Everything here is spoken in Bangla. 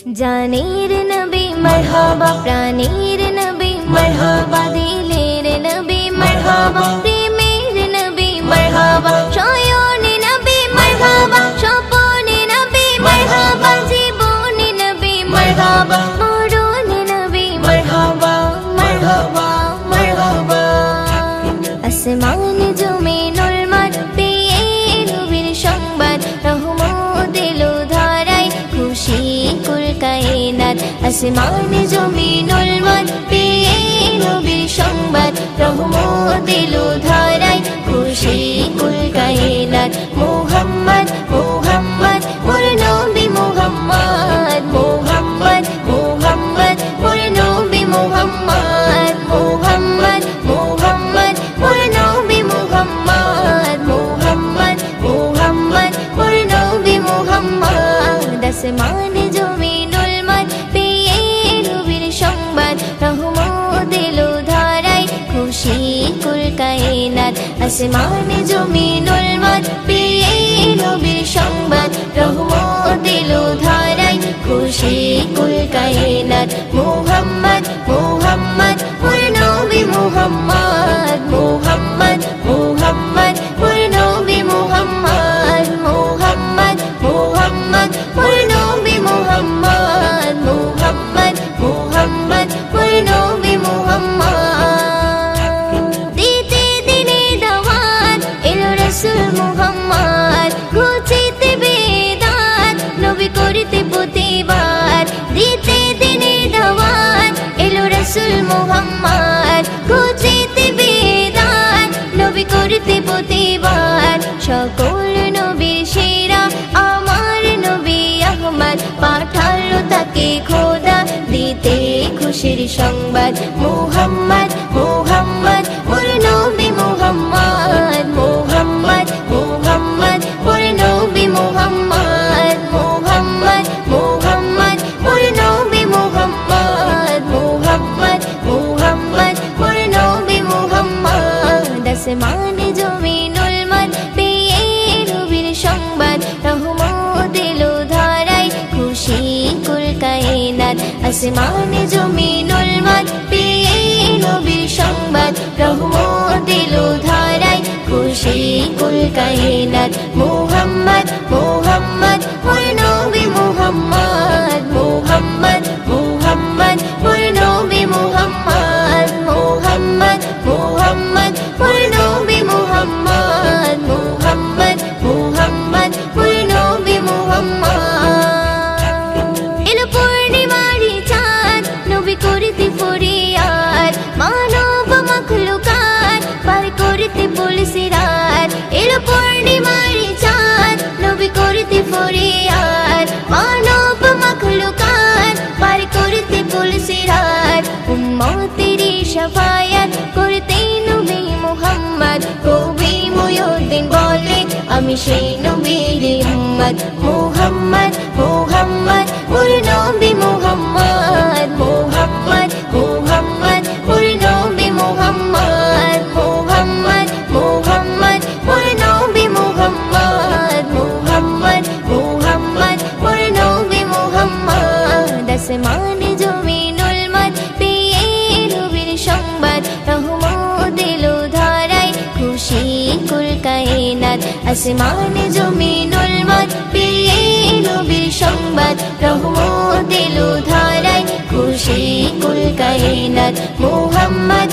জানের নবী মারহাবা, প্রাণের নবী মারহাবা, দিলের নবী মারহাবা, প্রেমের নবী মারহাবা, শয়নে নবী মারহাবা, স্বপনে নবী মারহাবা, জীবনে নবী মারহাবা, মরণে নবী মারহাবা, মারহাবা, মারহাবা। আসমান জমিনুল মাঠ পেয়ে নবীর সংবাদ, রহমত এলো ধারায়, খুশি কুল কায়নাত। আসমান জমিনুল মাঠ পেয়ে নবীর সংবাদ, রহমত এলো ধারায়, খুশি কুল কায়নাত। মুহাম্মদ মুহাম্মদ মোর নবী মুহাম্মদ, মুহাম্মদ মুহাম্মদ মোর নবী মুহাম্মদ, মুহাম্মদ মুহাম্মদ মোর নবী মুহাম্মদ, মুহাম্মদ মুহাম্মদ মোর নবী মুহাম্মদ। আসমান জমিনুল মাঠ পেয়ে নবীর সংবাদ, রহমত এলো ধারায়, খুশি কুল কায়নাত। আসমান জমিনুল মাঠ পেয়ে নবীর সংবাদ, রহমত এলো ধারায়, খুশি কুল কায়নাত। মুহাম্মদ মুহাম্মদ মোর নবী মুহাম্মদ, মুহাম্মদ মুহাম্মদ মোর নবী মুহাম্মদ, মুহাম্মদ মুহাম্মদ মোর নবী মুহাম্মদ, মুহাম্মদ মুহাম্মদ মোর নবী মুহাম্মদ। দিতে দিনে দাওয়াত এলো রাসূল মুহাম্মদ, ঘুচিতে বেদাত নবী করিতে প্রতিবাদ। দিতে দিনে দাওয়াত এলো রাসূল মুহাম্মদ, ঘুচিতে বেদাত নবী করিতে প্রতিবাদ। সকল নবীর সেরা আমার নবী আহমদ, পাঠালো তাকে খোদা দিতে খুশির সংবাদ। মুহাম্মদ মুহাম্মদ মোর নবী মুহাম্মদ, মুহাম্মদ মুহাম্মদ মোর নবী মুহাম্মদ, মুহাম্মদ মুহাম্মদ মোর নবী মুহাম্মদ, মুহাম্মদ মুহাম্মদ মোর নবী মুহাম্মদ। আসমান জমিনুল মাঠ পেয়ে নবীর সংবাদ, রহমত এলো ধারায়, খুশি কুল কায়নাত। আসমান জমিনুল মাঠ পেয়ে নবীর সংবাদ, রহমত এলো ধারায়, খুশি কুল কায়নাত। মুহাম্মদ মুহাম্মদ মোর নবী মুহাম্মদ, মুহাম্মদ মুহাম্মদ মোর নবী মুহাম্মদ, মুহাম্মদ মুহাম্মদ মোর নবী মুহাম্মদ, মুহাম্মদ মুহাম্মদ মোর নবী মুহাম্মদ। এলো পূর্ণিমারি চাঁদ নবী করিতে ফরিয়াদ, মানব মাখলুকাত পার করিতে পুলসিরাত। এলো পূর্ণিমারি চাঁদ নবী করিতে ফরিয়াদ, মানব মাখলুকাত পার করিতে পুলসিরাত। উম্মতেরি শাফায়াত করতে নবী মুহাম্মদ, কবি মুয়ুদ্দিন বলে আমি সেই নবীর উম্মত। মুহাম্মদ মুহাম্মদ মোর নবী মুহাম্মদ, মুহাম্মদ মুহাম্মদ মোর নবী মুহাম্মদ, মুহাম্মদ মুহাম্মদ মোর নবী মুহাম্মদ, মুহাম্মদ মুহাম্মদ মোর নবী মুহাম্মদ। আসমান জমিনুল মাঠ পেয়ে নবীর সংবাদ, রহমত এলো ধারায়, খুশি কুল কায়নাত। আসমান জমিনুল মাঠ পেয়ে নবীর সংবাদ, রহমত এলো ধারায়, খুশি কুল কায়নাত। মুহাম্মদ